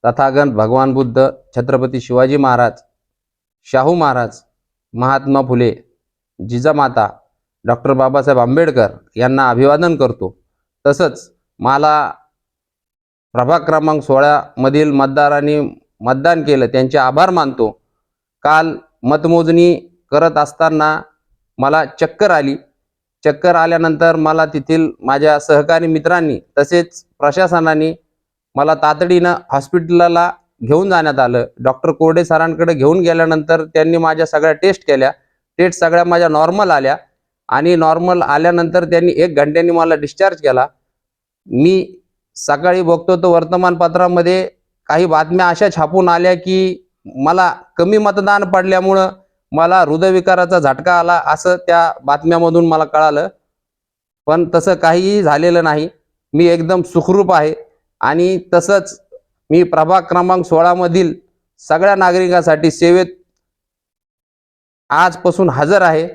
तथागत भगवान बुद्ध, छत्रपती शिवाजी महाराज, शाहू महाराज, महात्मा फुले, जिजामाता, डॉक्टर बाबासाहेब आंबेडकर यांना अभिवादन करतो। तसंच मला प्रभाग क्रमांक 16 मधील मतदारांनी मतदान केलं त्यांचे आभार मानतो। काल मतमोजणी करत असताना मला चक्कर आली। चक्कर आल्यानंतर मला तेथील माझ्या सहकारी मित्रांनी तसेच प्रशासनाने मला तातडीनं हॉस्पिटलला घेऊन जाण्यात आलं। डॉक्टर कोरडे सरांकडे घेऊन गेल्यानंतर त्यांनी माझ्या सगळ्या टेस्ट केल्या। टेस्ट सगळ्या माझ्या नॉर्मल आल्या आणि नॉर्मल आल्यानंतर त्यांनी 1 घंट्याने मला डिस्चार्ज केला। मी सकाळी बघतो तर वर्तमानपत्रामध्ये काही बातम्या अशा छापून आल्या की मला कमी मतदान पडल्यामुळं मला हृदयविकाराचा झटका आला असं त्या बातम्यामधून मला कळालं। पण तसं काहीही झालेलं नाही। मी एकदम सुखरूप आहे आणि तसंच मी प्रभाग क्रमांक 16 मधील सगळ्या नागरिकांसाठी सेवेत आजपासून हजर आहे।